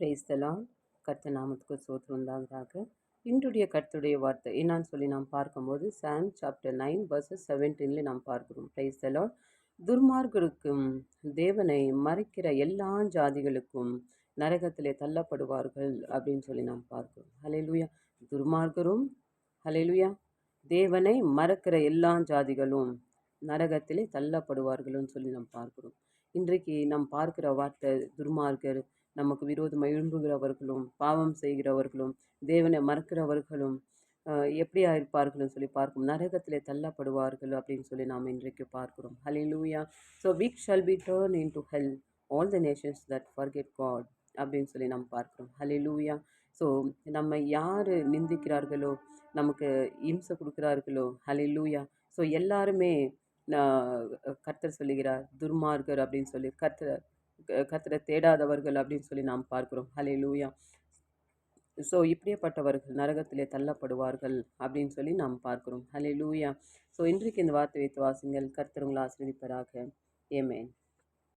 Praise the Lord. கர்த்தர் நாமத்துக்கு ஸ்தோத்திரம் உண்டாவதாக. இன்றைய கர்த்தருடைய வார்த்தை என்னான்னு சொல்லி நாம் பார்க்கும்போது சாம் சாப்டர் 9 வர்சஸ் 17 நாம் பார்க்கிறோம். Praise the Lord. துர்மார்கருக்கும் தேவனை மறைக்கிற எல்லா ஜாதிகளுக்கும் நரகத்திலே தள்ளப்படுவார்கள் அப்படின்னு சொல்லி நாம் பார்க்கிறோம். ஹல்லேலூயா. துர்மார்கரும் ஹல்லேலூயா தேவனை மறக்கிற எல்லா ஜாதிகளும் நரகத்திலே தள்ளப்படுவார்கள்னு சொல்லி நாம் பார்க்கிறோம். இன்றைக்கு நாம் பார்க்கிற வார்த்தை துர்மார்கர், நமக்கு விரோதமாக எழும்புகிறவர்களும் பாவம் செய்கிறவர்களும் தேவனை மறக்கிறவர்களும் எப்படியா இருப்பார்கள்னு சொல்லி பார்க்கும் நரகத்திலே தள்ளப்படுவார்கள் அப்படின்னு சொல்லி நாம் இன்றைக்கு பார்க்கிறோம். Hallelujah. So wicked shall be turn into hell all the nations that forget God அப்படின்னு சொல்லி நாம் பார்க்கிறோம். ஹல்லேலூயா. ஸோ நம்ம யார் நிந்திக்கிறார்களோ, நமக்கு இம்சை கொடுக்குறார்களோ, ஹல்லேலூயா, ஸோ எல்லாருமே கர்த்தர் சொல்லுகிறார் துர்மார்கர் அப்படின்னு சொல்லி கர்த்தரை தேடாதவர்கள் அப்படின்னு சொல்லி நாம் பார்க்கிறோம். ஹல்லேலூயா. ஸோ இப்படியேப்பட்டவர்கள் நரகத்திலே தள்ளப்படுவார்கள் அப்படின்னு சொல்லி நாம் பார்க்கிறோம். ஹல்லேலூயா. ஸோ இன்றைக்கு இந்த வார்த்தை வைத்து வாசிங்கள். கர்த்தர் உங்களை ஆசீர்வதிப்பாராக. ஆமென்.